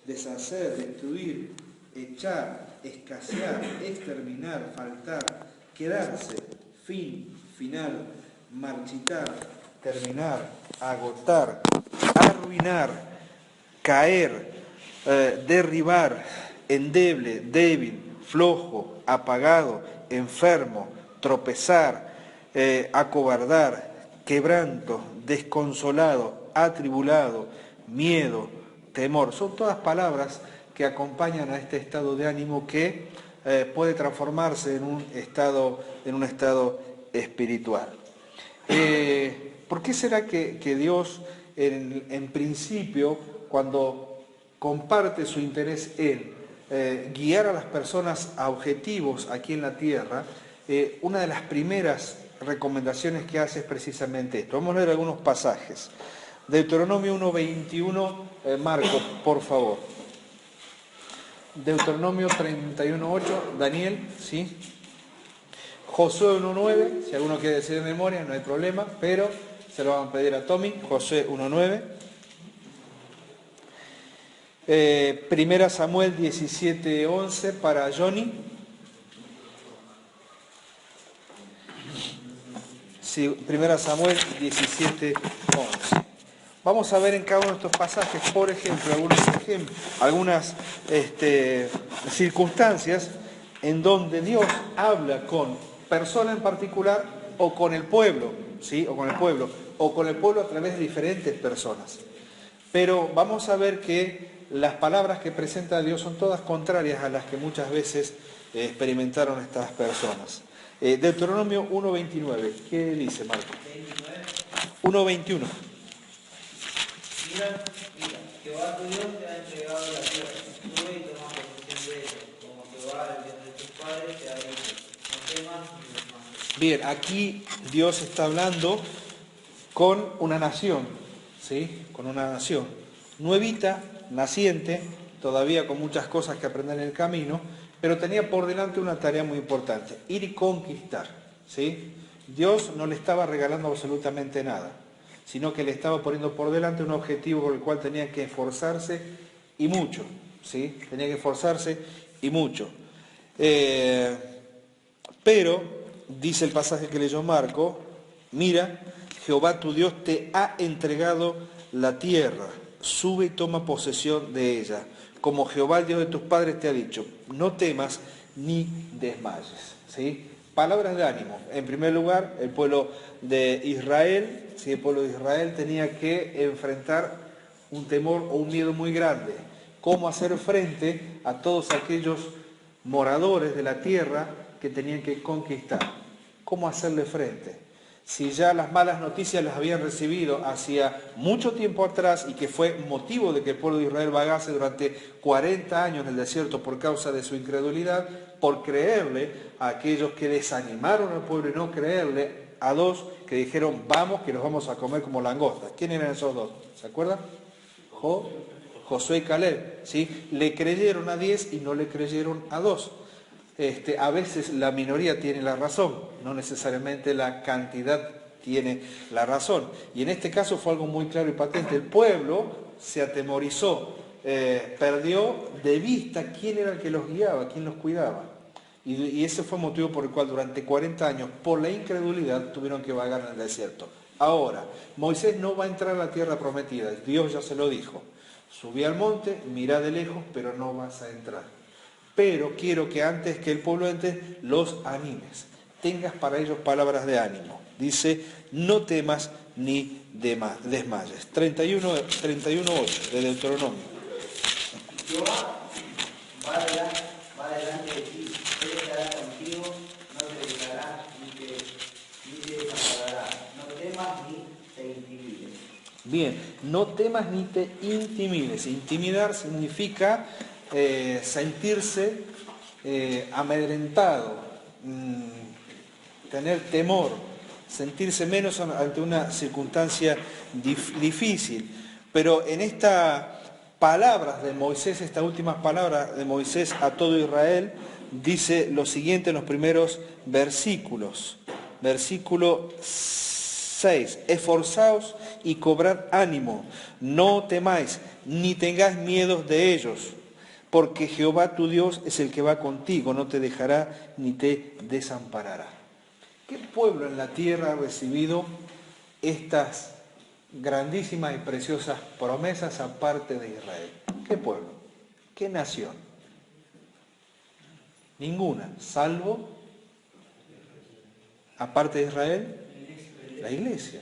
deshacer, destruir, echar, escasear, exterminar, faltar, quedarse, fin, final, marchitar, terminar, agotar, arruinar, caer, derribar, endeble, débil, flojo, apagado, enfermo, tropezar, acobardar, quebranto, desconsolado, atribulado, miedo, temor. Son todas palabras que acompañan a este estado de ánimo que puede transformarse en un estado espiritual. ¿Por qué será que Dios, en principio, cuando comparte su interés en guiar a las personas a objetivos aquí en la tierra, una de las primeras recomendaciones que hace es precisamente esto? Vamos a leer algunos pasajes. Deuteronomio 1:21, Marco, por favor. Deuteronomio 31:8, Daniel, ¿sí? Josué 1:9, si alguno quiere decir de memoria, no hay problema, pero se lo van a pedir a Tommy. Josué 1:9. Primera Samuel 17:11 para Johnny. Sí, Primera Samuel 17:11. Vamos a ver en cada uno de estos pasajes, por ejemplo, algunas circunstancias en donde Dios habla con persona en particular o con el pueblo, ¿sí? O con el pueblo a través de diferentes personas. Pero vamos a ver que las palabras que presenta Dios son todas contrarias a las que muchas veces experimentaron estas personas. Deuteronomio 1:29, ¿qué dice Marco? 1:21. Mira, Jehová tu Dios te ha entregado la tierra, sube y toma posesión de ella, como Jehová, el Dios de tus padres, te ha dicho, no temas ni desmayes. Bien, aquí Dios está hablando con una nación, ¿sí? Con una nación nuevita, naciente, todavía con muchas cosas que aprender en el camino, pero tenía por delante una tarea muy importante, ir y conquistar, ¿sí? Dios no le estaba regalando absolutamente nada, sino que le estaba poniendo por delante un objetivo por el cual tenía que esforzarse y mucho, ¿sí? Tenía que esforzarse y mucho. Pero, dice el pasaje que leyó Marco, mira, Jehová tu Dios te ha entregado la tierra, sube y toma posesión de ella, como Jehová el Dios de tus padres te ha dicho, no temas ni desmayes, ¿sí? Palabras de ánimo. En primer lugar, el pueblo de Israel, ¿sí? El pueblo de Israel tenía que enfrentar un temor o un miedo muy grande. Cómo hacer frente a todos aquellos moradores de la tierra que tenían que conquistar. ¿Cómo hacerle frente? Si ya las malas noticias las habían recibido hacía mucho tiempo atrás y que fue motivo de que el pueblo de Israel vagase durante 40 años en el desierto por causa de su incredulidad, por creerle a aquellos que desanimaron al pueblo y no creerle a dos que dijeron, vamos que los vamos a comer como langostas. ¿Quién eran esos dos? ¿Se acuerdan? Josué y Caleb, ¿sí? Le creyeron a 10 y no le creyeron a 2. A veces la minoría tiene la razón, no necesariamente la cantidad tiene la razón. Y en este caso fue algo muy claro y patente. El pueblo se atemorizó, perdió de vista quién era el que los guiaba, quién los cuidaba. Y ese fue el motivo por el cual durante 40 años, por la incredulidad, tuvieron que vagar en el desierto. Ahora, Moisés no va a entrar a la tierra prometida, Dios ya se lo dijo. Subí al monte, mirá de lejos, pero no vas a entrar. Pero quiero que antes que el pueblo entre, los animes. Tengas para ellos palabras de ánimo. Dice, no temas ni desmayes. 31:8 de Deuteronomio. Jehová va delante de ti, Él estará contigo, no te dejará ni te desamparará. No temas ni te intimides. Bien, no temas ni te intimides. Intimidar significa sentirse amedrentado, tener temor, sentirse menos ante una circunstancia difícil. Pero en estas palabras de Moisés, estas últimas palabras de Moisés a todo Israel, dice lo siguiente en los primeros versículos. Versículo 6. Esforzaos y cobrad ánimo, no temáis, ni tengáis miedo de ellos, porque Jehová tu Dios es el que va contigo, no te dejará ni te desamparará. ¿Qué pueblo en la tierra ha recibido estas grandísimas y preciosas promesas aparte de Israel? ¿Qué pueblo? ¿Qué nación? Ninguna, salvo, aparte de Israel, la iglesia.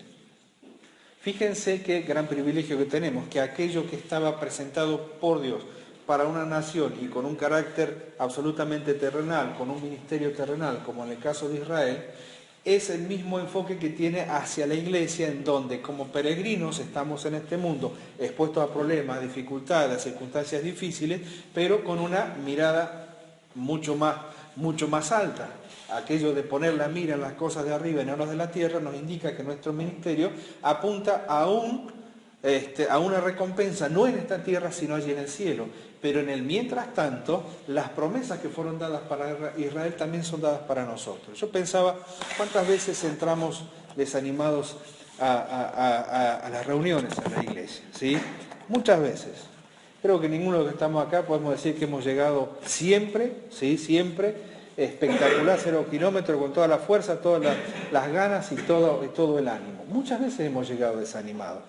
Fíjense qué gran privilegio que tenemos, que aquello que estaba presentado por Dios para una nación y con un carácter absolutamente terrenal, con un ministerio terrenal, como en el caso de Israel, es el mismo enfoque que tiene hacia la iglesia, en donde como peregrinos estamos en este mundo expuestos a problemas, dificultades, circunstancias difíciles, pero con una mirada mucho más alta. Aquello de poner la mira en las cosas de arriba y no en las de la tierra nos indica que nuestro ministerio apunta a una recompensa, no en esta tierra, sino allí en el cielo. Pero en el mientras tanto, las promesas que fueron dadas para Israel también son dadas para nosotros. Yo pensaba, ¿cuántas veces entramos desanimados a las reuniones en la iglesia? ¿Sí? Muchas veces. Creo que ninguno de los que estamos acá podemos decir que hemos llegado siempre, ¿sí? Siempre, espectacular, 0 kilómetros, con toda la fuerza, todas las ganas y todo el ánimo. Muchas veces hemos llegado desanimados.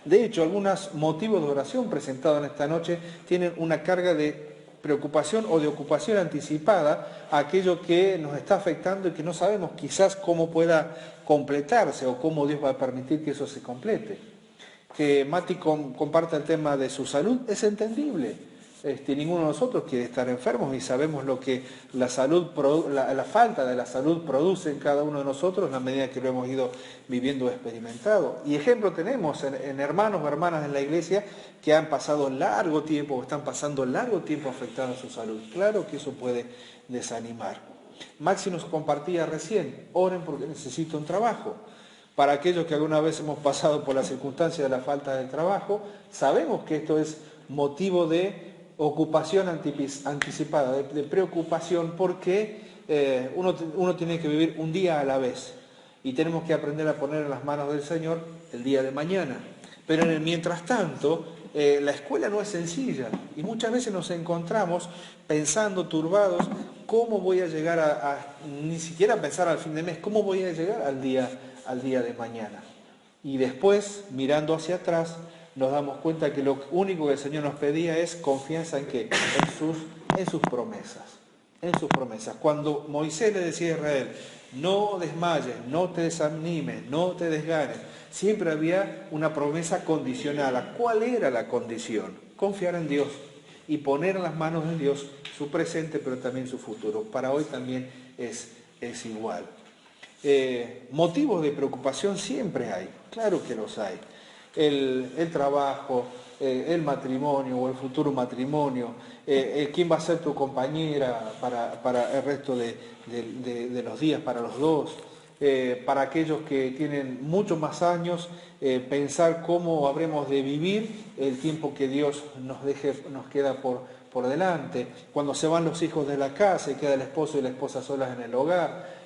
De hecho, algunos motivos de oración presentados en esta noche tienen una carga de preocupación o de ocupación anticipada a aquello que nos está afectando y que no sabemos quizás cómo pueda completarse o cómo Dios va a permitir que eso se complete. Que Mati comparta el tema de su salud es entendible. Ninguno de nosotros quiere estar enfermos y sabemos lo que la falta de la salud produce en cada uno de nosotros en la medida que lo hemos ido viviendo o experimentado. Y ejemplo tenemos en hermanos o hermanas en la iglesia que han pasado largo tiempo o están pasando largo tiempo afectados a su salud. Claro que eso puede desanimar. Maxi nos compartía recién, oren porque necesito un trabajo. Para aquellos que alguna vez hemos pasado por la circunstancia de la falta de trabajo, sabemos que esto es motivo de ocupación anticipada, de preocupación, porque uno tiene que vivir un día a la vez y tenemos que aprender a poner en las manos del Señor el día de mañana. Pero en el mientras tanto, la escuela no es sencilla y muchas veces nos encontramos pensando, turbados, ¿cómo voy a llegar ni siquiera pensar al fin de mes, cómo voy a llegar al día de mañana? Y después, mirando hacia atrás, nos damos cuenta que lo único que el Señor nos pedía es confianza en ¿qué? En sus promesas. En sus promesas. Cuando Moisés le decía a Israel, no desmayes, no te desanimes, no te desganes, siempre había una promesa condicionada. ¿Cuál era la condición? Confiar en Dios y poner en las manos de Dios su presente, pero también su futuro. Para hoy también es igual. Motivos de preocupación siempre hay, claro que los hay. El trabajo, el matrimonio o el futuro matrimonio, quién va a ser tu compañera para el resto de los días, para los dos, para aquellos que tienen muchos más años, pensar cómo habremos de vivir el tiempo que Dios nos queda por delante, cuando se van los hijos de la casa y queda el esposo y la esposa solas en el hogar,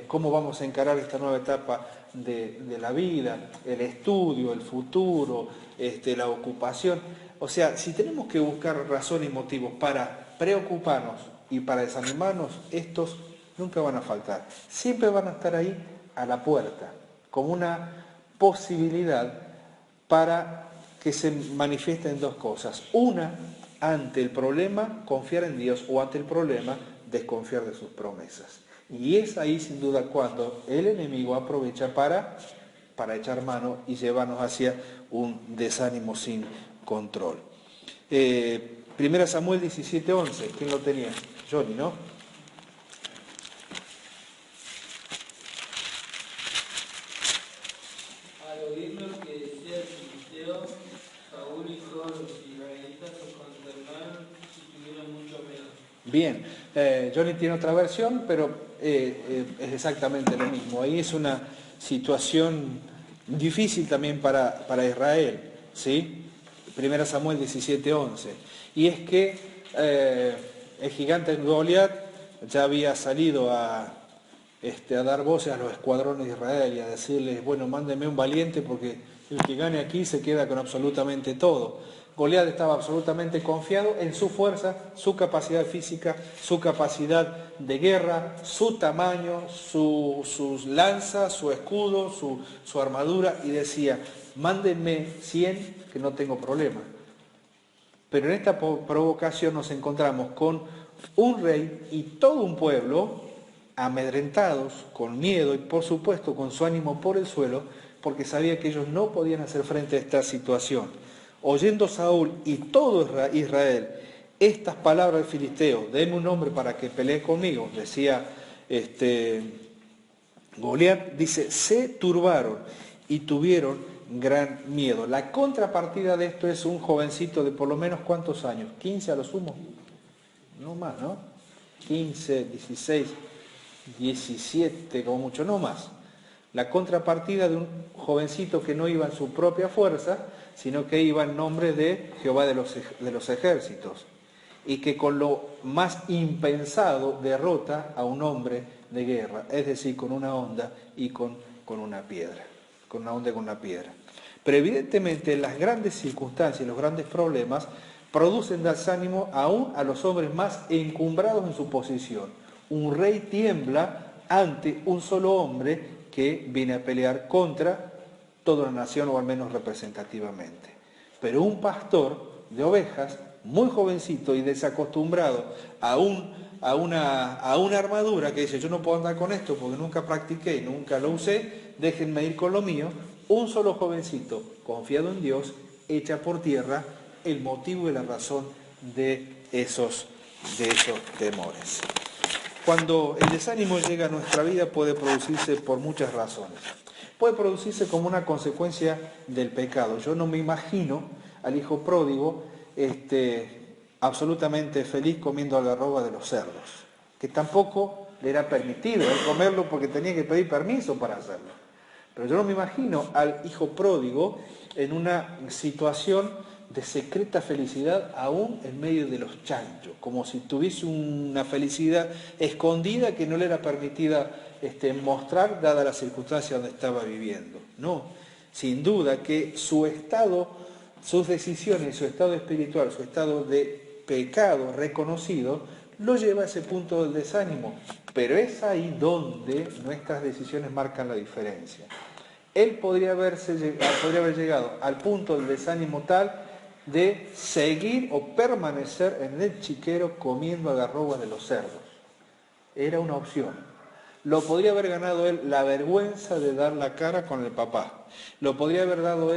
cómo vamos a encarar esta nueva etapa de la vida, el estudio, el futuro, la ocupación. O sea, si tenemos que buscar razón y motivos para preocuparnos y para desanimarnos, estos nunca van a faltar. Siempre van a estar ahí a la puerta, como una posibilidad para que se manifiesten dos cosas. Una, ante el problema, confiar en Dios, o ante el problema, desconfiar de sus promesas. Y es ahí sin duda cuando el enemigo aprovecha para echar mano y llevarnos hacia un desánimo sin control. 1 Samuel 17:11, ¿quién lo tenía? Johnny, ¿no? Al oír lo que decía el filisteo, Saúl y todos los israelitas se consternaron y tuvieron mucho miedo. Bien, Johnny tiene otra versión, pero es exactamente lo mismo. Ahí es una situación difícil también para Israel, ¿sí? 1 Samuel 17:11. Y es que el gigante Goliat ya había salido a dar voces a los escuadrones de Israel y a decirles, bueno, mándenme un valiente porque El que gane aquí se queda con absolutamente todo. Goliat estaba absolutamente confiado en su fuerza, su capacidad física, su capacidad de guerra, su tamaño, sus lanzas, su escudo, su armadura, y decía, mándenme 100 que no tengo problema. Pero en esta provocación nos encontramos con un rey y todo un pueblo amedrentados, con miedo y por supuesto con su ánimo por el suelo, porque sabía que ellos no podían hacer frente a esta situación. Oyendo Saúl y todo Israel estas palabras del filisteo, denme un hombre para que pelee conmigo, decía Goliat, dice, se turbaron y tuvieron gran miedo. La contrapartida de esto es un jovencito de por lo menos ¿cuántos años? 15 a lo sumo, no más, ¿no? 15, 16, 17 como mucho, no más. La contrapartida de un jovencito que no iba en su propia fuerza, sino que iba en nombre de Jehová de los ejércitos, y que con lo más impensado derrota a un hombre de guerra, es decir, con una honda y con una piedra, con una honda y con una piedra. Pero evidentemente las grandes circunstancias, los grandes problemas, producen desánimo aún a los hombres más encumbrados en su posición. Un rey tiembla ante un solo hombre que viene a pelear contra toda una nación, o al menos representativamente. Pero un pastor de ovejas, muy jovencito y desacostumbrado a una armadura, que dice, yo no puedo andar con esto porque nunca practiqué y nunca lo usé, déjenme ir con lo mío, un solo jovencito, confiado en Dios, echa por tierra el motivo y la razón de esos temores. Cuando el desánimo llega a nuestra vida puede producirse por muchas razones. Puede producirse como una consecuencia del pecado. Yo no me imagino al hijo pródigo absolutamente feliz comiendo algarroba de los cerdos, que tampoco le era permitido comerlo porque tenía que pedir permiso para hacerlo. Pero yo no me imagino al hijo pródigo en una situación de secreta felicidad aún en medio de los chanchos, como si tuviese una felicidad escondida que no le era permitida mostrar dada la circunstancia donde estaba viviendo. No, sin duda que su estado, sus decisiones, su estado espiritual, su estado de pecado reconocido, lo lleva a ese punto del desánimo, pero es ahí donde nuestras decisiones marcan la diferencia. Él podría haber llegado al punto del desánimo tal de seguir o permanecer en el chiquero comiendo algarrobas de los cerdos. Era una opción. Lo podría haber ganado él la vergüenza de dar la cara con el papá. Le podría haber ganado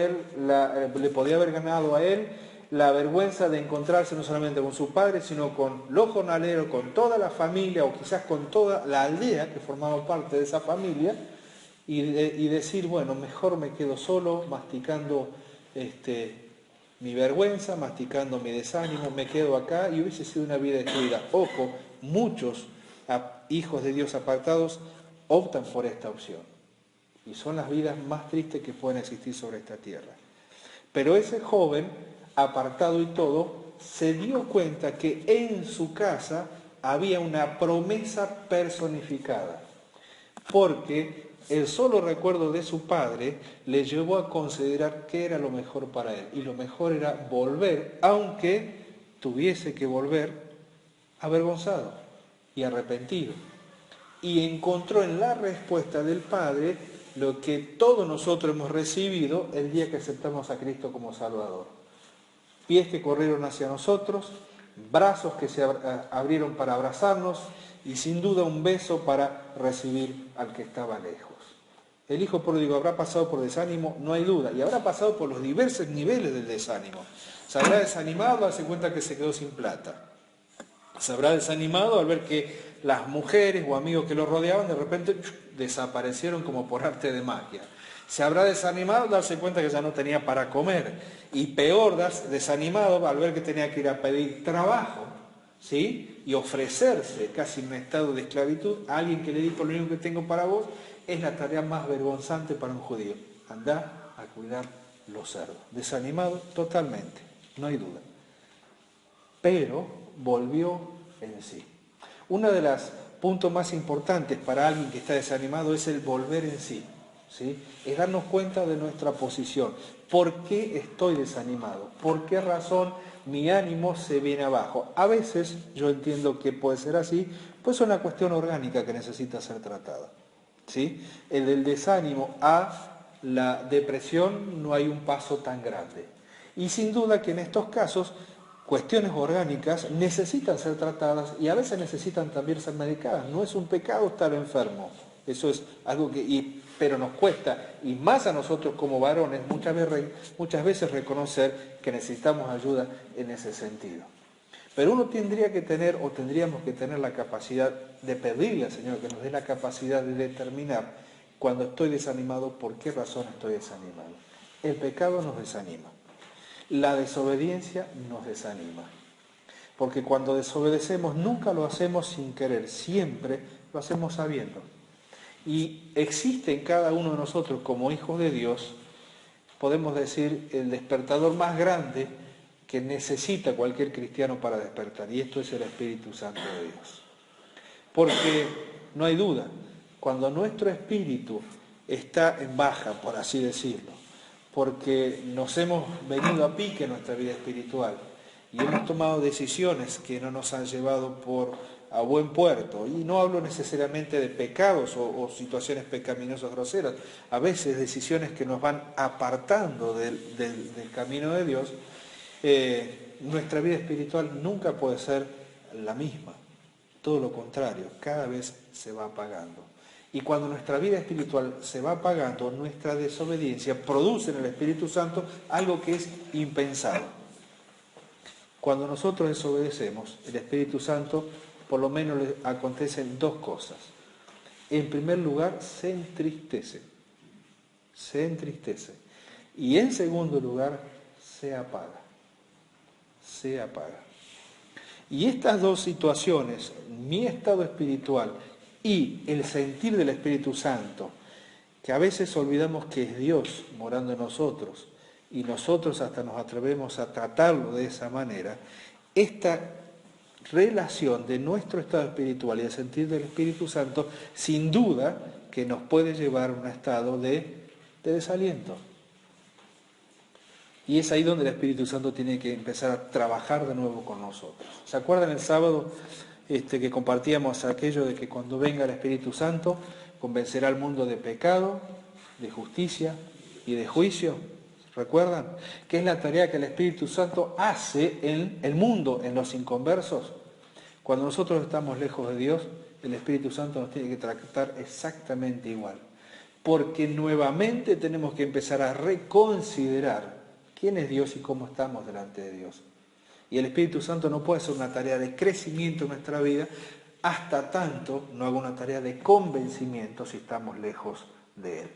a él la vergüenza de encontrarse no solamente con su padre, sino con los jornaleros, con toda la familia o quizás con toda la aldea que formaba parte de esa familia, y decir, bueno, mejor me quedo solo masticando mi vergüenza, masticando mi desánimo, me quedo acá, y hubiese sido una vida destruida. Ojo, muchos hijos de Dios apartados optan por esta opción, y son las vidas más tristes que pueden existir sobre esta tierra. Pero ese joven, apartado y todo, se dio cuenta que en su casa había una promesa personificada, porque el solo recuerdo de su padre le llevó a considerar que era lo mejor para él, y lo mejor era volver, aunque tuviese que volver avergonzado y arrepentido. Y encontró en la respuesta del Padre lo que todos nosotros hemos recibido el día que aceptamos a Cristo como Salvador. Pies que corrieron hacia nosotros, brazos que se abrieron para abrazarnos, y sin duda un beso para recibir al que estaba lejos. El hijo pródigo habrá pasado por desánimo, no hay duda, y habrá pasado por los diversos niveles del desánimo. Se habrá desanimado al darse cuenta que se quedó sin plata. Se habrá desanimado al ver que las mujeres o amigos que lo rodeaban de repente desaparecieron como por arte de magia. Se habrá desanimado al darse cuenta que ya no tenía para comer. Y peor, desanimado al ver que tenía que ir a pedir trabajo, ¿sí? Y ofrecerse casi en un estado de esclavitud a alguien que le dijo, lo único que tengo para vos es la tarea más vergonzante para un judío. Andá a cuidar los cerdos. Desanimado totalmente, no hay duda. Pero volvió en sí. Uno de los puntos más importantes para alguien que está desanimado es el volver en sí. ¿sí? Es darnos cuenta de nuestra posición. ¿Por qué estoy desanimado? ¿Por qué razón mi ánimo se viene abajo? A veces, yo entiendo que puede ser así, pues es una cuestión orgánica que necesita ser tratada, ¿sí? El del desánimo a la depresión no hay un paso tan grande. Y sin duda que en estos casos, cuestiones orgánicas necesitan ser tratadas y a veces necesitan también ser medicadas. No es un pecado estar enfermo. Eso es algo pero nos cuesta, y más a nosotros como varones, muchas veces reconocer que necesitamos ayuda en ese sentido. Pero uno tendríamos que tener la capacidad de pedirle al Señor que nos dé la capacidad de determinar cuando estoy desanimado, por qué razón estoy desanimado. El pecado nos desanima. La desobediencia nos desanima. Porque cuando desobedecemos nunca lo hacemos sin querer, siempre lo hacemos sabiendo. Y existe en cada uno de nosotros como hijos de Dios, podemos decir, el despertador más grande que necesita cualquier cristiano para despertar, y esto es el Espíritu Santo de Dios. Porque no hay duda, cuando nuestro espíritu está en baja, por así decirlo, porque nos hemos venido a pique en nuestra vida espiritual y hemos tomado decisiones que no nos han llevado a buen puerto, y no hablo necesariamente de pecados o situaciones pecaminosas groseras, a veces decisiones que nos van apartando del camino de Dios, nuestra vida espiritual nunca puede ser la misma, todo lo contrario, cada vez se va apagando. Y cuando nuestra vida espiritual se va apagando, nuestra desobediencia produce en el Espíritu Santo algo que es impensado. Cuando nosotros desobedecemos, el Espíritu Santo, por lo menos le acontecen dos cosas. En primer lugar, se entristece. Y en segundo lugar, se apaga. Y estas dos situaciones, mi estado espiritual y el sentir del Espíritu Santo, que a veces olvidamos que es Dios morando en nosotros, y nosotros hasta nos atrevemos a tratarlo de esa manera, esta relación de nuestro estado espiritual y el sentir del Espíritu Santo, sin duda que nos puede llevar a un estado de desaliento. Y es ahí donde el Espíritu Santo tiene que empezar a trabajar de nuevo con nosotros. ¿Se acuerdan el sábado que compartíamos aquello de que cuando venga el Espíritu Santo convencerá al mundo de pecado, de justicia y de juicio? ¿Recuerdan? ¿Qué es la tarea que el Espíritu Santo hace en el mundo, en los inconversos? Cuando nosotros estamos lejos de Dios, el Espíritu Santo nos tiene que tratar exactamente igual. Porque nuevamente tenemos que empezar a reconsiderar quién es Dios y cómo estamos delante de Dios. Y el Espíritu Santo no puede ser una tarea de crecimiento en nuestra vida hasta tanto no haga una tarea de convencimiento si estamos lejos de Él.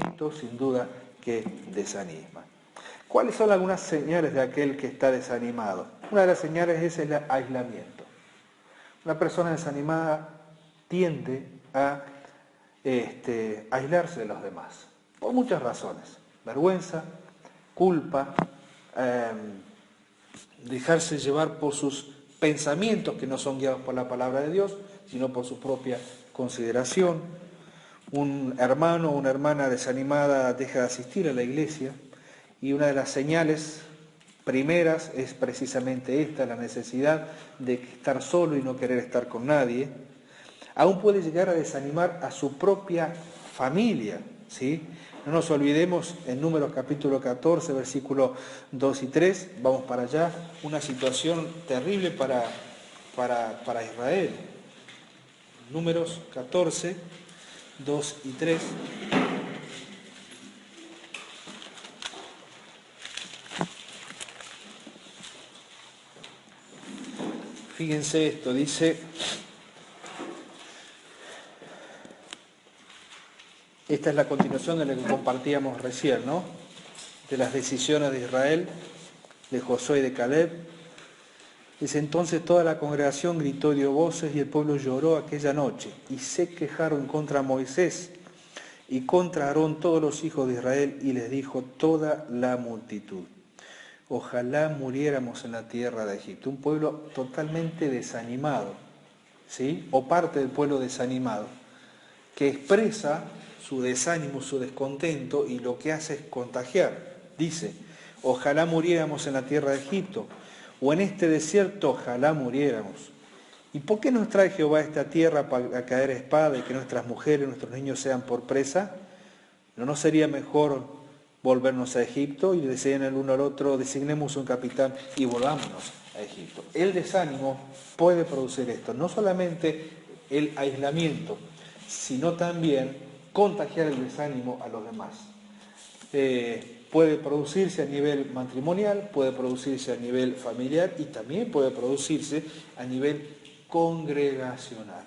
Esto sin duda que desanima. ¿Cuáles son algunas señales de aquel que está desanimado? Una de las señales es el aislamiento. Una persona desanimada tiende a aislarse de los demás, por muchas razones. Vergüenza, culpa, dejarse llevar por sus pensamientos que no son guiados por la palabra de Dios, sino por su propia consideración. Un hermano o una hermana desanimada deja de asistir a la iglesia, y una de las señales primeras es precisamente esta, la necesidad de estar solo y no querer estar con nadie. Aún puede llegar a desanimar a su propia familia, ¿sí? No nos olvidemos en Números capítulo 14, versículos 2 y 3, vamos para allá, una situación terrible para Israel. Números 14, 2 y 3. Fíjense esto, dice, esta es la continuación de lo que compartíamos recién, ¿no? De las decisiones de Israel, de Josué y de Caleb. Dice, entonces toda la congregación gritó y dio voces, y el pueblo lloró aquella noche, y se quejaron contra Moisés y contra Aarón todos los hijos de Israel, y les dijo toda la multitud, ojalá muriéramos en la tierra de Egipto. Un pueblo totalmente desanimado, ¿sí? O parte del pueblo desanimado, que expresa su desánimo, su descontento, y lo que hace es contagiar. Dice, ojalá muriéramos en la tierra de Egipto, o en este desierto ojalá muriéramos. ¿Y por qué nos trae Jehová a esta tierra para caer a espada y que nuestras mujeres, nuestros niños sean por presa? ¿No sería mejor volvernos a Egipto? Y decían el uno al otro, designemos un capitán y volvámonos a Egipto. El desánimo puede producir esto, no solamente el aislamiento, sino también contagiar el desánimo a los demás. Puede producirse a nivel matrimonial, puede producirse a nivel familiar y también puede producirse a nivel congregacional.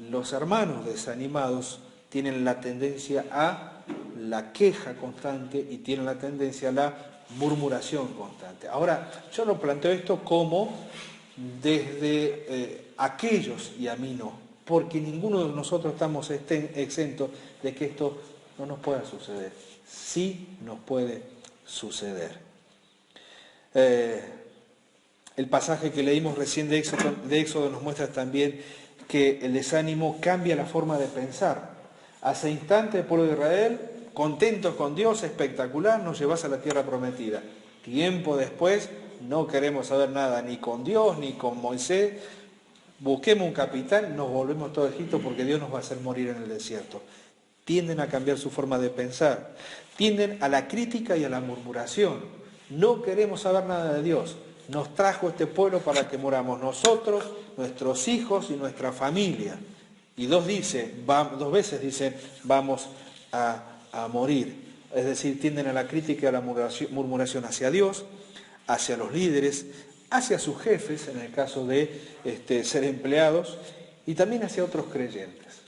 Los hermanos desanimados tienen la tendencia a la queja constante y tienen la tendencia a la murmuración constante. Ahora, yo lo planteo esto como desde aquellos y a mí no, porque ninguno de nosotros estamos exentos de que esto no nos pueda suceder. Sí nos puede suceder. El pasaje que leímos recién de Éxodo nos muestra también que el desánimo cambia la forma de pensar. Hace instantes el pueblo de Israel, contentos con Dios, espectacular, nos llevas a la tierra prometida. Tiempo después, no queremos saber nada ni con Dios ni con Moisés. Busquemos un capitán, nos volvemos todos a Egipto porque Dios nos va a hacer morir en el desierto. Tienden a cambiar su forma de pensar. Tienden a la crítica y a la murmuración. No queremos saber nada de Dios. Nos trajo este pueblo para que moramos nosotros, nuestros hijos y nuestra familia. Y dos veces dicen, vamos a morir. Es decir, tienden a la crítica y a la murmuración hacia Dios, hacia los líderes, hacia sus jefes, en el caso de ser empleados, y también hacia otros creyentes.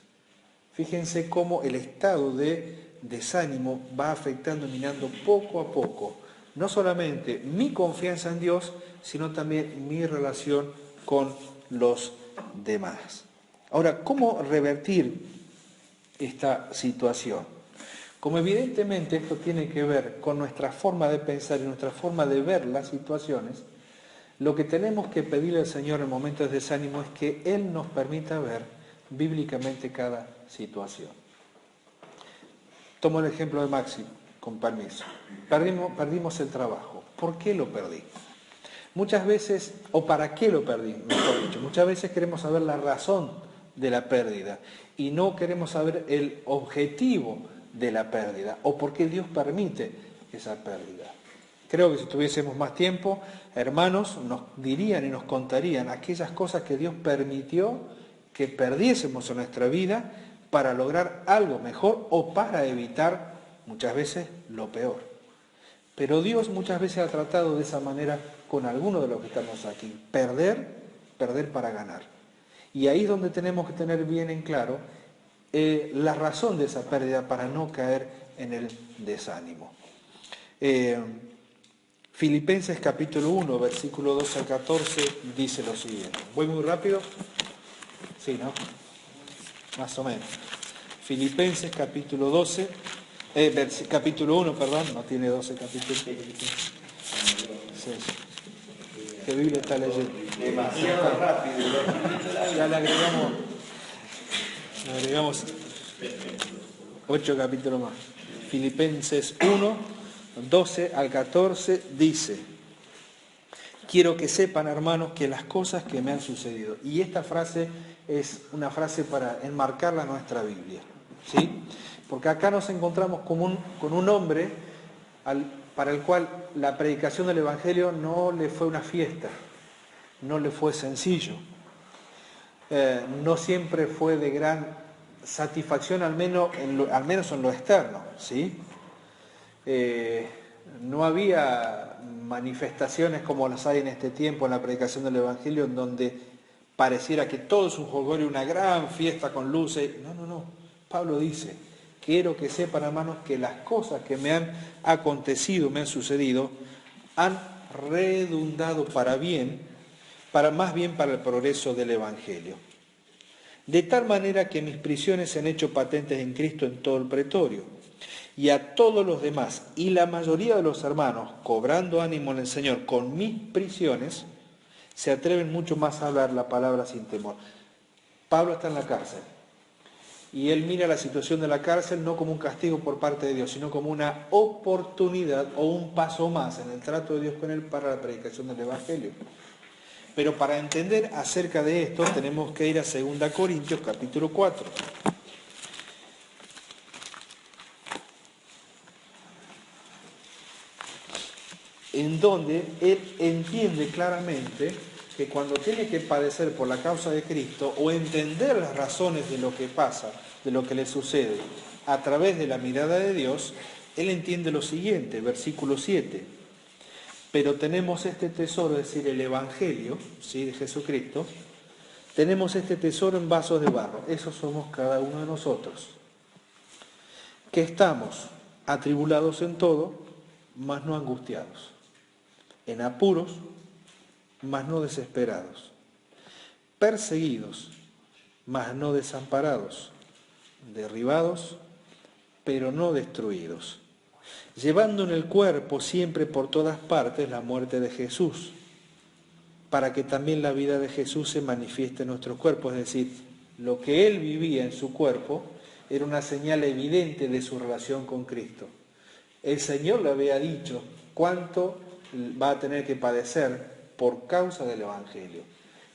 Fíjense cómo el estado de desánimo va afectando y minando poco a poco, no solamente mi confianza en Dios, sino también mi relación con los demás. Ahora, ¿cómo revertir esta situación? Como evidentemente esto tiene que ver con nuestra forma de pensar y nuestra forma de ver las situaciones, lo que tenemos que pedirle al Señor en momentos de desánimo es que Él nos permita ver bíblicamente cada situación. Tomo el ejemplo de Maxi, con permiso. Perdimos el trabajo. ¿Por qué lo perdí? Muchas veces, o para qué lo perdí, mejor dicho, muchas veces queremos saber la razón de la pérdida y no queremos saber el objetivo de la pérdida o por qué Dios permite esa pérdida. Creo que si tuviésemos más tiempo, hermanos nos dirían y nos contarían aquellas cosas que Dios permitió que perdiésemos en nuestra vida para lograr algo mejor o para evitar muchas veces lo peor. Pero Dios muchas veces ha tratado de esa manera con algunos de los que estamos aquí. Perder para ganar. Y ahí es donde tenemos que tener bien en claro la razón de esa pérdida para no caer en el desánimo. Filipenses capítulo 1, versículo 12 al 14, dice lo siguiente. ¿Voy muy rápido? Sí, ¿no? Más o menos. Filipenses capítulo 12, capítulo 1, perdón, no tiene 12 capítulos. Sí. ¿Qué Biblia está leyendo? Demasiado rápido. Ya le agregamos 8 capítulos más. Filipenses 1, 12 al 14 dice: quiero que sepan, hermanos, que las cosas que me han sucedido, y esta frase es una frase para enmarcarla en nuestra Biblia, ¿sí? Porque acá nos encontramos con un hombre para el cual la predicación del Evangelio no le fue una fiesta, no le fue sencillo, no siempre fue de gran satisfacción, al menos en lo externo, ¿sí? No había manifestaciones como las hay en este tiempo en la predicación del Evangelio, en donde pareciera que todo es un jolgorio, una gran fiesta con luces. No. Pablo dice: quiero que sepan, hermanos, que las cosas que me han acontecido, me han sucedido, han redundado para bien, más bien para el progreso del Evangelio. De tal manera que mis prisiones se han hecho patentes en Cristo en todo el pretorio. Y a todos los demás, y la mayoría de los hermanos, cobrando ánimo en el Señor con mis prisiones, se atreven mucho más a hablar la palabra sin temor. Pablo está en la cárcel. Y él mira la situación de la cárcel no como un castigo por parte de Dios, sino como una oportunidad o un paso más en el trato de Dios con él para la predicación del Evangelio. Pero para entender acerca de esto tenemos que ir a 2 Corintios capítulo 4. En donde él entiende claramente que cuando tiene que padecer por la causa de Cristo o entender las razones de lo que pasa, de lo que le sucede, a través de la mirada de Dios, él entiende lo siguiente, versículo 7. Pero tenemos este tesoro, es decir, el Evangelio, ¿sí?, de Jesucristo, tenemos este tesoro en vasos de barro, eso somos cada uno de nosotros, que estamos atribulados en todo, mas no angustiados, en apuros, mas no desesperados, perseguidos, mas no desamparados, derribados, pero no destruidos, llevando en el cuerpo siempre por todas partes la muerte de Jesús, para que también la vida de Jesús se manifieste en nuestros cuerpos. Es decir, lo que él vivía en su cuerpo era una señal evidente de su relación con Cristo. El Señor le había dicho cuánto va a tener que padecer por causa del Evangelio.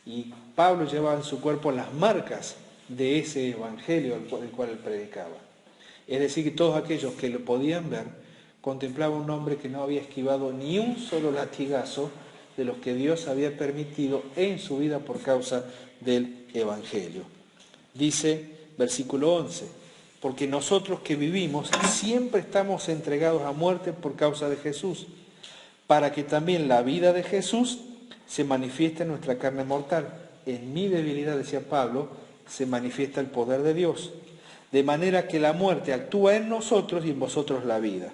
Y Pablo llevaba en su cuerpo las marcas de ese Evangelio del cual él predicaba. Es decir, que todos aquellos que lo podían ver contemplaban un hombre que no había esquivado ni un solo latigazo de los que Dios había permitido en su vida por causa del Evangelio. Dice, versículo 11, porque nosotros que vivimos siempre estamos entregados a muerte por causa de Jesús, para que también la vida de Jesús se manifieste en nuestra carne mortal. En mi debilidad, decía Pablo, se manifiesta el poder de Dios, de manera que la muerte actúa en nosotros y en vosotros la vida.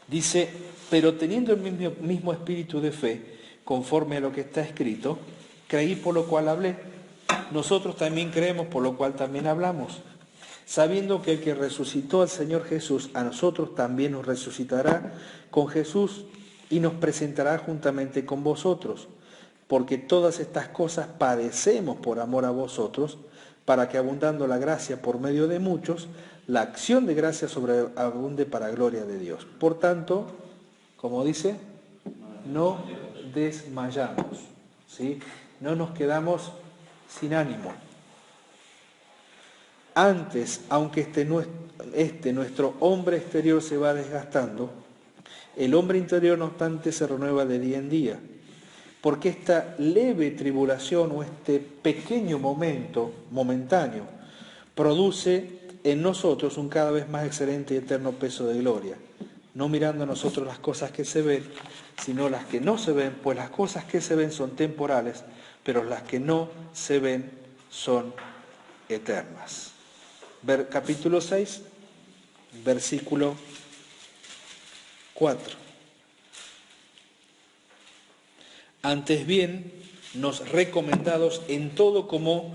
Dice, pero teniendo el mismo espíritu de fe, conforme a lo que está escrito, creí por lo cual hablé. Nosotros también creemos por lo cual también hablamos, sabiendo que el que resucitó al Señor Jesús, a nosotros también nos resucitará con Jesús y nos presentará juntamente con vosotros, porque todas estas cosas padecemos por amor a vosotros, para que abundando la gracia por medio de muchos, la acción de gracia sobreabunde para gloria de Dios. Por tanto, como dice, no desmayamos, ¿sí? No nos quedamos sin ánimo. Antes, aunque nuestro hombre exterior se va desgastando, el hombre interior, no obstante, se renueva de día en día, porque esta leve tribulación o este pequeño momento, momentáneo, produce en nosotros un cada vez más excelente y eterno peso de gloria, no mirando a nosotros las cosas que se ven, sino las que no se ven, pues las cosas que se ven son temporales, pero las que no se ven son eternas. Capítulo 6, versículo 4. Antes bien, nos recomendados en todo como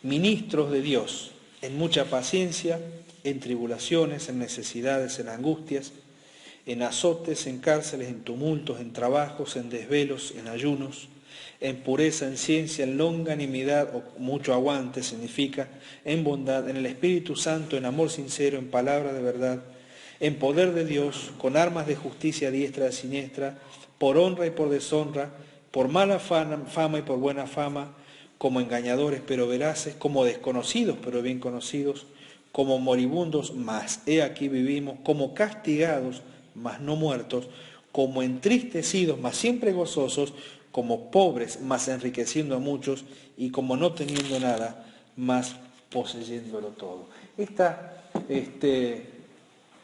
ministros de Dios, en mucha paciencia, en tribulaciones, en necesidades, en angustias, en azotes, en cárceles, en tumultos, en trabajos, en desvelos, en ayunos, en pureza, en ciencia, en longanimidad o mucho aguante significa, en bondad, en el Espíritu Santo, en amor sincero, en palabra de verdad, en poder de Dios, con armas de justicia diestra y siniestra, por honra y por deshonra, por mala fama y por buena fama, como engañadores pero veraces, como desconocidos pero bien conocidos, como moribundos, mas he aquí vivimos, como castigados, mas no muertos, como entristecidos, mas siempre gozosos, como pobres, mas enriqueciendo a muchos, y como no teniendo nada, mas poseyéndolo todo.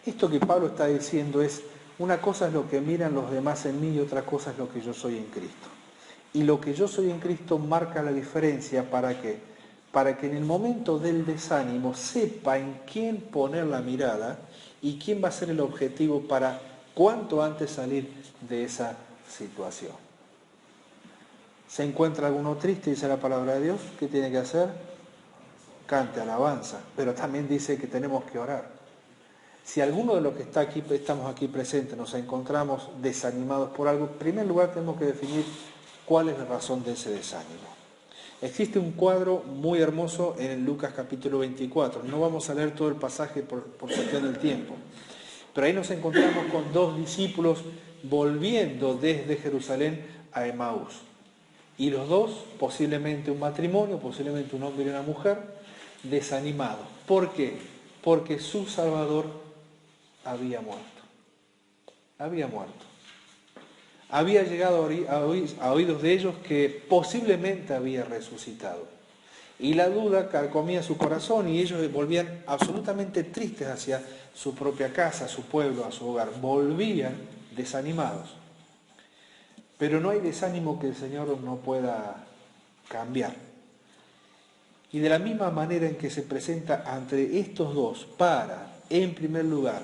Esto que Pablo está diciendo es, una cosa es lo que miran los demás en mí y otra cosa es lo que yo soy en Cristo. Y lo que yo soy en Cristo marca la diferencia, ¿para qué? Para que en el momento del desánimo sepa en quién poner la mirada y quién va a ser el objetivo para cuanto antes salir de esa situación. ¿Se encuentra alguno triste, dice la palabra de Dios? ¿Qué tiene que hacer? Cante alabanza, pero también dice que tenemos que orar. Si alguno de los que estamos aquí presentes nos encontramos desanimados por algo, en primer lugar tenemos que definir cuál es la razón de ese desánimo. Existe un cuadro muy hermoso en Lucas capítulo 24. No vamos a leer todo el pasaje por cuestión del tiempo. Pero ahí nos encontramos con dos discípulos volviendo desde Jerusalén a Emaús. Y los dos, posiblemente un matrimonio, posiblemente un hombre y una mujer, desanimados. ¿Por qué? Porque su Salvador había muerto. Había muerto. Había llegado a oídos de ellos que posiblemente había resucitado. Y la duda carcomía su corazón y ellos volvían absolutamente tristes hacia su propia casa, a su pueblo, a su hogar. Volvían desanimados. Pero no hay desánimo que el Señor no pueda cambiar. Y de la misma manera en que se presenta ante estos dos para, en primer lugar,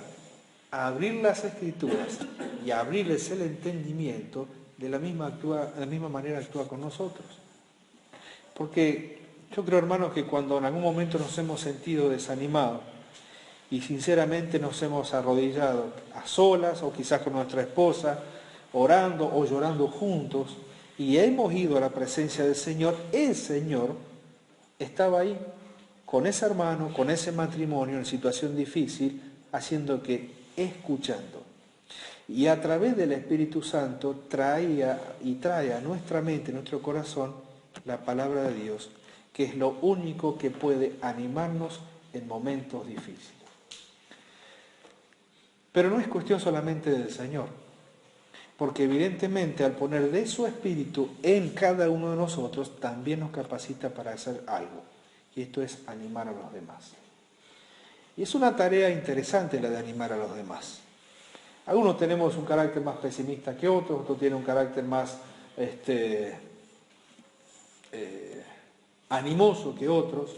abrir las Escrituras y abrirles el entendimiento, de la misma manera actúa con nosotros. Porque yo creo, hermanos, que cuando en algún momento nos hemos sentido desanimados y sinceramente nos hemos arrodillado a solas o quizás con nuestra esposa, orando o llorando juntos, y hemos ido a la presencia del Señor, el Señor estaba ahí con ese hermano, con ese matrimonio en situación difícil, haciendo que, escuchando. Y a través del Espíritu Santo trae a nuestra mente, a nuestro corazón, la palabra de Dios, que es lo único que puede animarnos en momentos difíciles. Pero no es cuestión solamente del Señor, porque evidentemente al poner de su Espíritu en cada uno de nosotros, también nos capacita para hacer algo, y esto es animar a los demás. Y es una tarea interesante la de animar a los demás. Algunos tenemos un carácter más pesimista que otros, otros tienen un carácter más animoso que otros,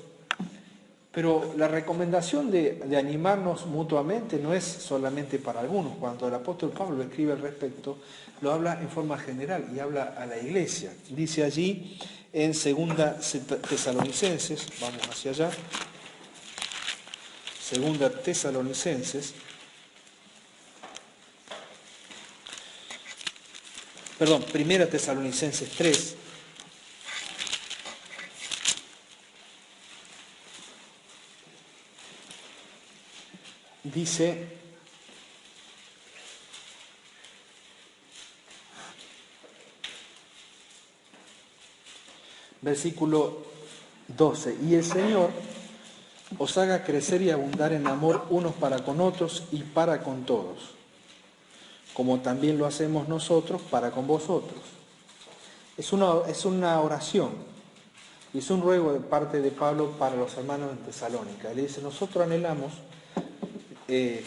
pero la recomendación de animarnos mutuamente no es solamente para algunos. Cuando el apóstol Pablo escribe al respecto, lo habla en forma general y habla a la iglesia. Dice allí en 2 Tesalonicenses, vamos hacia allá, 2 Tesalonicenses, perdón, 1 Tesalonicenses 3, dice, versículo 12, y el Señor os haga crecer y abundar en amor unos para con otros y para con todos, como también lo hacemos nosotros para con vosotros. Es una oración y es un ruego de parte de Pablo para los hermanos en Tesalónica. Él dice, nosotros anhelamos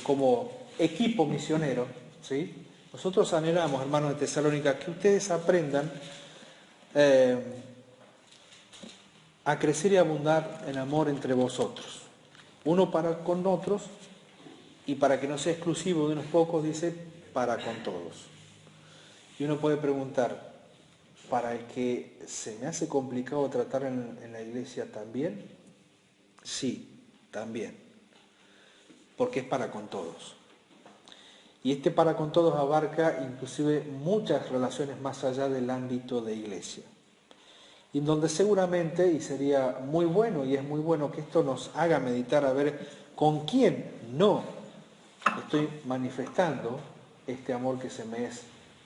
como equipo misionero, ¿sí? Nosotros anhelamos, hermanos de Tesalónica, que ustedes aprendan a crecer y abundar en amor entre vosotros, uno para con otros, y para que no sea exclusivo de unos pocos, dice, para con todos. Y uno puede preguntar, ¿para el que se me hace complicado tratar en la iglesia también? Sí, también, porque es para con todos. Y este para con todos abarca inclusive muchas relaciones más allá del ámbito de iglesia. Y en donde seguramente, y sería muy bueno, y es muy bueno que esto nos haga meditar a ver con quién no estoy manifestando este amor que se me es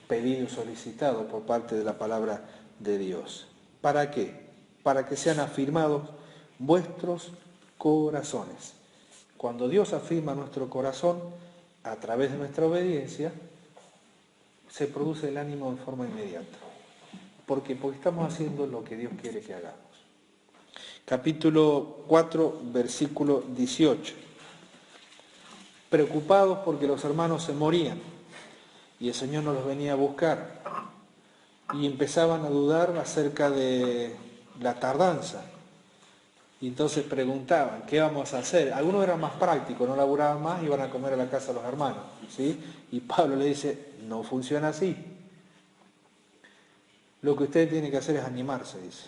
pedido y solicitado por parte de la palabra de Dios. ¿Para qué? Para que sean afirmados vuestros corazones. Cuando Dios afirma nuestro corazón, a través de nuestra obediencia, se produce el ánimo en forma inmediata. ¿Por qué? Porque estamos haciendo lo que Dios quiere que hagamos. Capítulo 4, versículo 18. Preocupados porque los hermanos se morían y el Señor no los venía a buscar y empezaban a dudar acerca de la tardanza. Y entonces preguntaban, ¿qué vamos a hacer? Algunos eran más prácticos, no laburaban más, iban a comer a la casa de los hermanos, ¿sí? Y Pablo le dice, no funciona así. Lo que usted tiene que hacer es animarse, dice.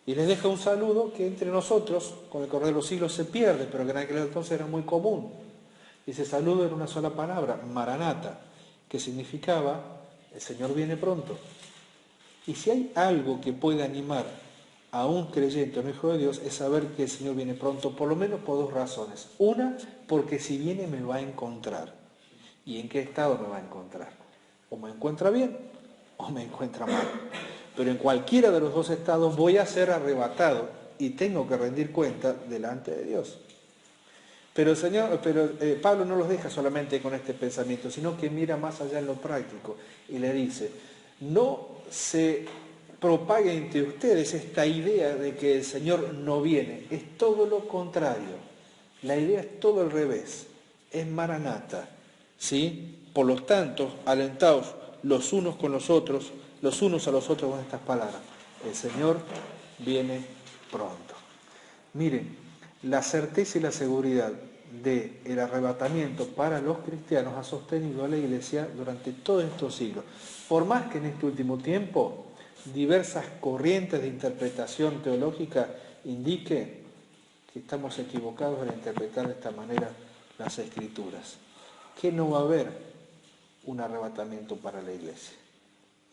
Y les deja un saludo que entre nosotros, con el correr de los siglos, se pierde, pero que en aquel entonces era muy común. Y ese saludo era una sola palabra, Maranata, que significaba, el Señor viene pronto. Y si hay algo que puede animar a un creyente, a un hijo de Dios, es saber que el Señor viene pronto, por lo menos por dos razones. Una, porque si viene me va a encontrar. ¿Y en qué estado me va a encontrar? O me encuentra bien o me encuentra mal. Pero en cualquiera de los dos estados voy a ser arrebatado y tengo que rendir cuenta delante de Dios. Pero Pablo no los deja solamente con este pensamiento, sino que mira más allá en lo práctico y le dice, no se propague entre ustedes esta idea de que el Señor no viene, es todo lo contrario, la idea es todo al revés, es Maranata, ¿sí? Por lo tanto, alentaos los unos con los otros, los unos a los otros con estas palabras, el Señor viene pronto. Miren, la certeza y la seguridad del arrebatamiento para los cristianos ha sostenido a la Iglesia durante todos estos siglos. Por más que en este último tiempo diversas corrientes de interpretación teológica indiquen que estamos equivocados al interpretar de esta manera las Escrituras, que no va a haber un arrebatamiento para la Iglesia.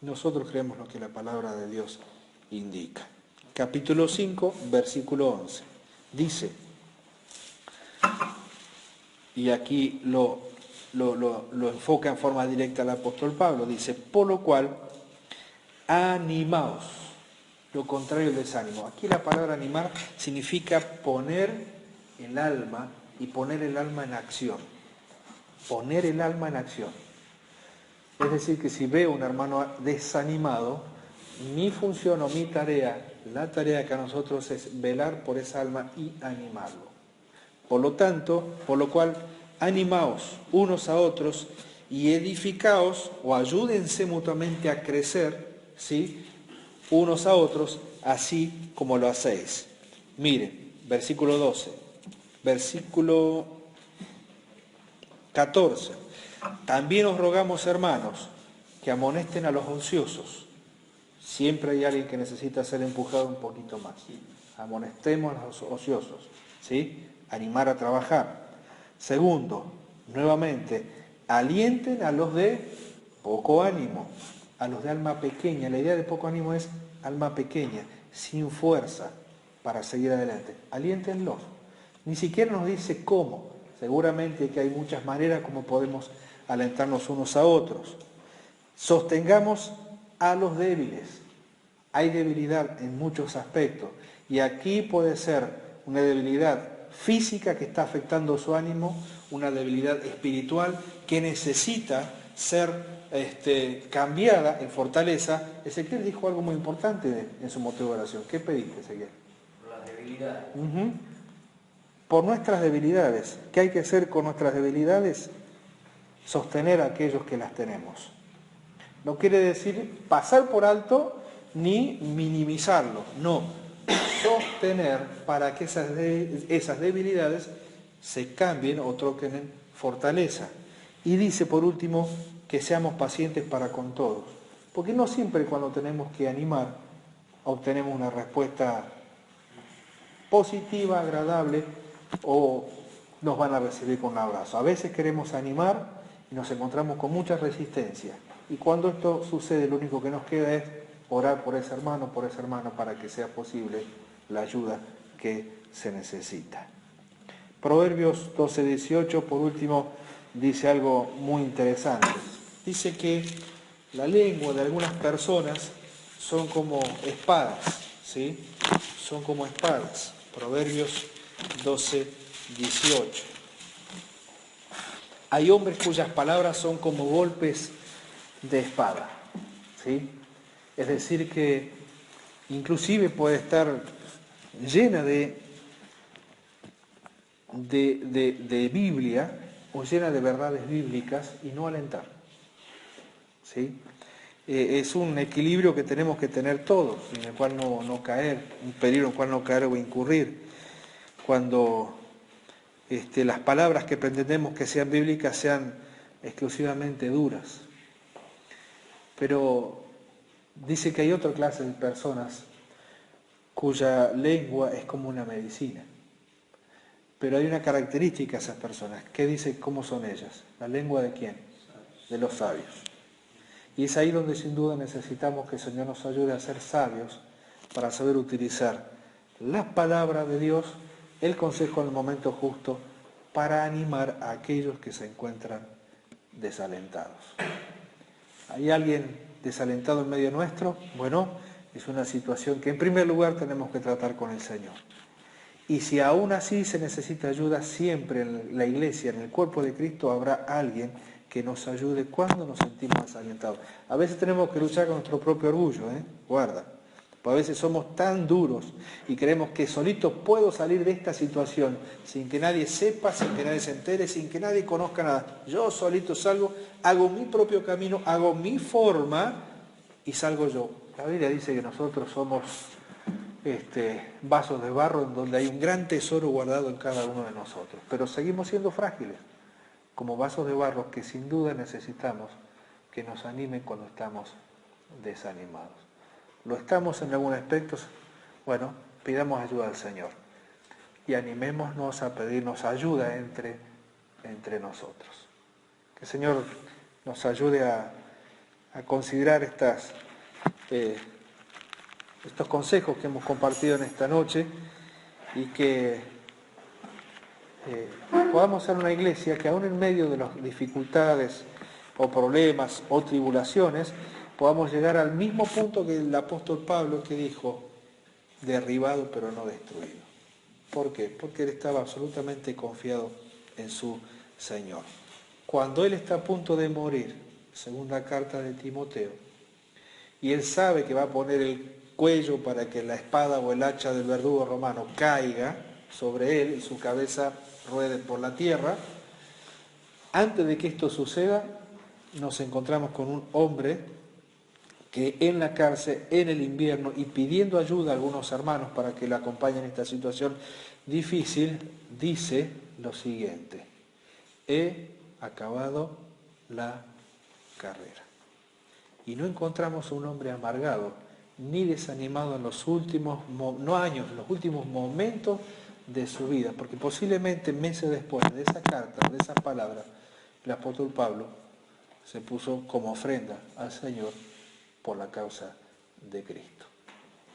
Nosotros creemos lo que la palabra de Dios indica. Capítulo 5, versículo 11. Dice, y aquí lo enfoca en forma directa el apóstol Pablo, dice, por lo cual, animaos, lo contrario del desánimo. Aquí la palabra animar significa poner el alma y poner el alma en acción. Poner el alma en acción. Es decir, que si veo a un hermano desanimado, mi función o mi tarea, la tarea que a nosotros es velar por esa alma y animarlo. Por lo tanto, por lo cual, animaos unos a otros y edificaos o ayúdense mutuamente a crecer, ¿sí? Unos a otros, así como lo hacéis. Miren, versículo 12, versículo 14. También os rogamos, hermanos, que amonesten a los ociosos. Siempre hay alguien que necesita ser empujado un poquito más. Amonestemos a los ociosos, ¿sí? Animar a trabajar. Segundo, nuevamente, alienten a los de poco ánimo, a los de alma pequeña. La idea de poco ánimo es alma pequeña, sin fuerza para seguir adelante. Aliéntenlos. Ni siquiera nos dice cómo. Seguramente que hay muchas maneras como podemos alentarnos unos a otros. Sostengamos a los débiles. Hay debilidad en muchos aspectos y aquí puede ser una debilidad física que está afectando su ánimo, una debilidad espiritual que necesita ser cambiada en fortaleza. Ezequiel dijo algo muy importante en su motivo de oración. ¿Qué pediste, Ezequiel? Por las debilidades. Por nuestras debilidades. ¿Qué hay que hacer con nuestras debilidades? Sostener a aquellos que las tenemos. No quiere decir pasar por alto ni minimizarlo, no, sostener para que esas debilidades se cambien o troquen en fortaleza. Y dice por último que seamos pacientes para con todos, porque no siempre cuando tenemos que animar obtenemos una respuesta positiva, agradable o nos van a recibir con un abrazo. A veces queremos animar y nos encontramos con mucha resistencia. Y cuando esto sucede, lo único que nos queda es orar por ese hermano, para que sea posible la ayuda que se necesita. Proverbios 12:18, por último, dice algo muy interesante. Dice que la lengua de algunas personas son como espadas, ¿sí? Son como espadas. Proverbios 12:18. Hay hombres cuyas palabras son como golpes de espada, ¿sí? Es decir que inclusive puede estar llena de Biblia o llena de verdades bíblicas y no alentar, ¿sí? Es un equilibrio que tenemos que tener todos, en el cual no caer, un peligro en el cual no caer o incurrir. Cuando las palabras que pretendemos que sean bíblicas sean exclusivamente duras. Pero dice que hay otra clase de personas cuya lengua es como una medicina. Pero hay una característica de esas personas. ¿Qué dice cómo son ellas? ¿La lengua de quién? De los sabios. Y es ahí donde sin duda necesitamos que el Señor nos ayude a ser sabios para saber utilizar las palabras de Dios, el consejo en el momento justo, para animar a aquellos que se encuentran desalentados. ¿Hay alguien desalentado en medio nuestro? Bueno, es una situación que en primer lugar tenemos que tratar con el Señor. Y si aún así se necesita ayuda, siempre en la iglesia, en el cuerpo de Cristo, habrá alguien que nos ayude cuando nos sentimos desalentados. A veces tenemos que luchar con nuestro propio orgullo, guarda. Porque a veces somos tan duros y creemos que solito puedo salir de esta situación sin que nadie sepa, sin que nadie se entere, sin que nadie conozca nada. Yo solito salgo, hago mi propio camino, hago mi forma y salgo yo. La Biblia dice que nosotros somos vasos de barro en donde hay un gran tesoro guardado en cada uno de nosotros. Pero seguimos siendo frágiles, como vasos de barro que sin duda necesitamos que nos animen cuando estamos desanimados. ¿Lo estamos en algún aspecto? Bueno, pidamos ayuda al Señor y animémonos a pedirnos ayuda entre nosotros. Que el Señor nos ayude a considerar estos consejos que hemos compartido en esta noche y que podamos ser una iglesia que aún en medio de las dificultades o problemas o tribulaciones podamos llegar al mismo punto que el apóstol Pablo, que dijo, derribado pero no destruido. ¿Por qué? Porque él estaba absolutamente confiado en su Señor. Cuando él está a punto de morir, segunda carta de Timoteo, y él sabe que va a poner el cuello para que la espada o el hacha del verdugo romano caiga sobre él y su cabeza ruede por la tierra, antes de que esto suceda, nos encontramos con un hombre que en la cárcel, en el invierno, y pidiendo ayuda a algunos hermanos para que le acompañen en esta situación difícil, dice lo siguiente: he acabado la carrera. Y no encontramos a un hombre amargado, ni desanimado en los últimos, no años, en los últimos momentos de su vida, porque posiblemente meses después de esa carta, de esas palabras, el apóstol Pablo se puso como ofrenda al Señor por la causa de Cristo.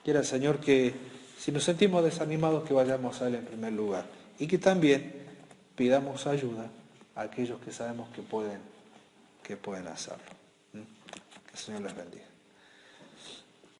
Quiera el Señor que, si nos sentimos desanimados, que vayamos a Él en primer lugar y que también pidamos ayuda a aquellos que sabemos que pueden hacerlo. Que el Señor les bendiga.